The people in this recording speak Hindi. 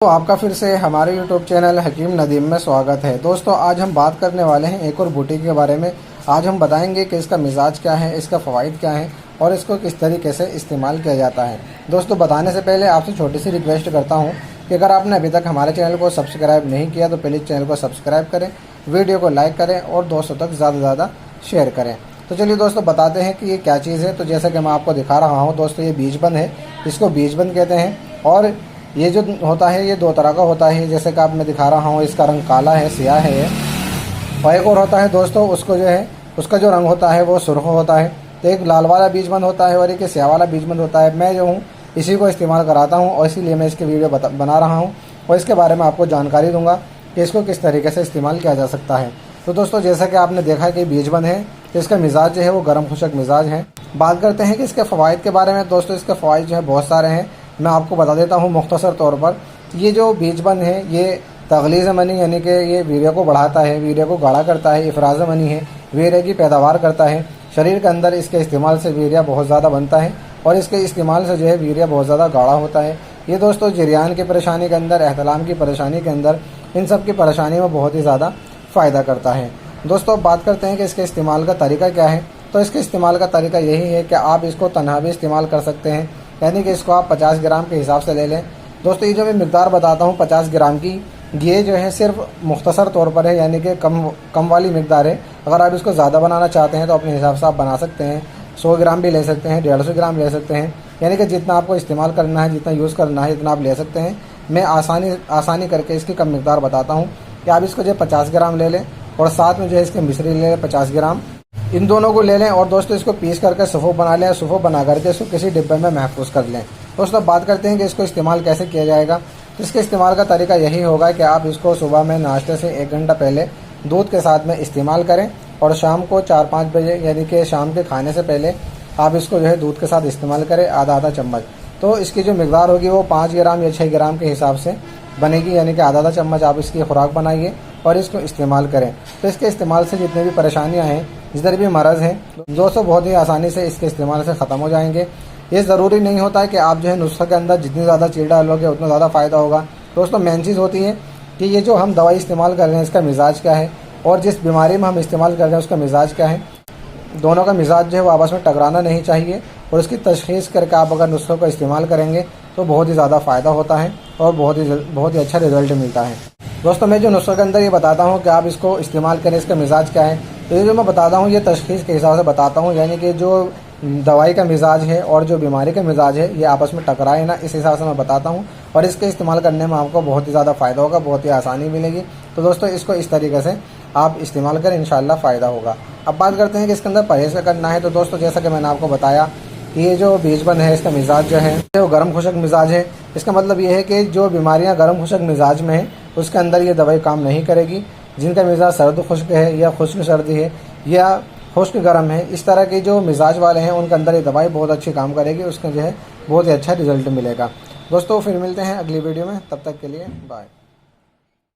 तो आपका फिर से हमारे YouTube चैनल हकीम नदीम में स्वागत है। दोस्तों आज हम बात करने वाले हैं एक और बूटी के बारे में। आज हम बताएंगे कि इसका मिजाज क्या है, इसका फ़वाइद क्या है और इसको किस तरीके से इस्तेमाल किया जाता है। दोस्तों बताने से पहले आपसे छोटी सी रिक्वेस्ट करता हूं कि अगर आपने अभी तक हमारे चैनल को सब्सक्राइब नहीं किया तो प्लीज़ चैनल को सब्सक्राइब करें, वीडियो को लाइक करें और दोस्तों तक ज़्यादा से ज़्यादा शेयर करें। तो चलिए दोस्तों बताते हैं कि ये क्या चीज़ है। तो जैसा कि मैं आपको दिखा रहा हूँ दोस्तों, ये बीजबंद है, इसको बीजबंद कहते हैं। और ये जो होता है ये दो तरह का होता है, जैसे कि आप मैं दिखा रहा हूँ, इसका रंग काला है, सियाह है। और एक और होता है दोस्तों, उसको जो है उसका जो रंग होता है वो सुर्ख होता है। तो एक लाल वाला बीजबंद होता है और एक स्याह वाला बीजबंद होता है। मैं जो हूँ इसी को इस्तेमाल कराता हूँ और इसीलिए मैं इसकी वीडियो बना रहा हूँ और इसके बारे में आपको जानकारी दूंगा कि इसको किस तरीके से इस्तेमाल किया जा सकता है। तो दोस्तों जैसा कि आपने देखा कि बीजबंद है तो इसका मिजाज जो है वो गर्म खुशक मिजाज है। बात करते हैं कि इसके फ़वाइद के बारे में। दोस्तों इसके फ़वाइद जो है बहुत सारे हैं, मैं आपको बता देता हूँ मुख्तसर तौर पर। ये जो बीजबंद है ये तगलीज़ मनी यानी कि ये वीर्य को बढ़ाता है, वीर्य को गाढ़ा करता है। इफराज़ मनी है, वीर्य की पैदावार करता है। शरीर के अंदर इसके इस्तेमाल से वीर्य बहुत ज़्यादा बनता है और इसके इस्तेमाल से जो है वीर्य बहुत ज़्यादा गाढ़ा होता है। ये दोस्तों जरियान की परेशानी के अंदर, एहतलाम की परेशानी के अंदर, इन सब की परेशानी में बहुत ही ज़्यादा फ़ायदा करता है। दोस्तों अब बात करते हैं कि इसके इस्तेमाल का तरीका क्या है। तो इसके इस्तेमाल का तरीका यही है कि आप इसको तन्हा भी इस्तेमाल कर सकते हैं, यानी कि इसको आप 50 ग्राम के हिसाब से ले लें। दोस्तों ये जो मैं मिक़दार बताता हूँ 50 ग्राम की, ये जो है सिर्फ मुख्तसर तौर पर है, यानी कि कम वाली मिक़दार है। अगर आप इसको ज़्यादा बनाना चाहते हैं तो अपने हिसाब से आप बना सकते हैं। 100 ग्राम भी ले सकते हैं, 150 ग्राम ले सकते हैं, यानी कि जितना आपको इस्तेमाल करना है, जितना यूज़ करना है इतना आप ले सकते हैं। मैं आसानी करके इसकी कम मिक़दार बताता हूँ कि आप इसको जो 50 ग्राम ले लें और साथ में जो है इसके मिश्री ले लें 50 ग्राम, इन दोनों को ले लें और दोस्तों इसको पीस करके सुफ़ो बना लें। सुफ़ो बना करके इसको किसी डिब्बे में महफूज कर लें। दोस्तों बात करते हैं कि इसको इस्तेमाल कैसे किया जाएगा। इसके इस्तेमाल का तरीका यही होगा कि आप इसको सुबह में नाश्ते से 1 घंटा पहले दूध के साथ में इस्तेमाल करें और शाम को 4-5 बजे यानी कि शाम के खाने से पहले आप इसको जो है दूध के साथ इस्तेमाल करें, आधा चम्मच। तो इसकी जो मिक़दार होगी वो 5 ग्राम या 6 ग्राम के हिसाब से बनेगी, यानी कि आधा चम्मच आप इसकी खुराक बनाइए और इसको इस्तेमाल करें। तो इसके इस्तेमाल से जितनी भी परेशानियां हैं, जिधर भी मरज़ हैं दोस्तों, बहुत ही आसानी से इसके इस्तेमाल से ख़त्म हो जाएंगे। ये ज़रूरी नहीं होता है कि आप जो है नुस्खे के अंदर जितनी ज़्यादा चीड़ डालोगे उतना ज़्यादा फ़ायदा होगा। दोस्तों मेन चीज़ होती है कि ये जो हम दवाई इस्तेमाल कर रहे हैं इसका मिजाज क्या है और जिस बीमारी में हम इस्तेमाल कर रहे हैं उसका मिजाज क्या है। दोनों का मिजाज जो है वो आपस में टकराना नहीं चाहिए और उसकी तशख़ीस करके आप अगर नुस्खों का इस्तेमाल करेंगे तो बहुत ही ज़्यादा फ़ायदा होता है और बहुत ही अच्छा रिज़ल्ट मिलता है। दोस्तों मैं जो नुस्खे के अंदर ये बताता हूँ कि आप इसको इस्तेमाल करें, इसका मिजाज क्या है, तो ये जो मैं बताता हूँ ये तशख़ीस के हिसाब से बताता हूँ, यानी कि जो दवाई का मिजाज है और जो बीमारी का मिजाज है ये आपस में टकराए ना, इस हिसाब से मैं बताता हूँ। और इसके इस्तेमाल करने में आपको बहुत ही ज़्यादा फ़ायदा होगा, बहुत ही आसानी मिलेगी। तो दोस्तों इसको इस तरीके से आप इस्तेमाल करें, इंशाल्लाह फ़ायदा होगा। अब बात करते हैं कि इसके अंदर परहेज़ क्या करना है। तो दोस्तों जैसा कि मैंने आपको बताया कि ये जो बीजबंद है इसका मिजाज जो है वो गर्म खुशक मिजाज है। इसका मतलब ये है कि जो बीमारियाँ गर्म खुशक मिजाज में हैं उसके अंदर ये दवाई काम नहीं करेगी। जिनका मिजाज सर्द खुश्क है या खुश्क सर्दी है या खुश्क गर्म है, इस तरह के जो मिजाज वाले हैं उनके अंदर ये दवाई बहुत अच्छी काम करेगी, उसका जो है बहुत ही अच्छा रिजल्ट मिलेगा। दोस्तों फिर मिलते हैं अगली वीडियो में, तब तक के लिए बाय।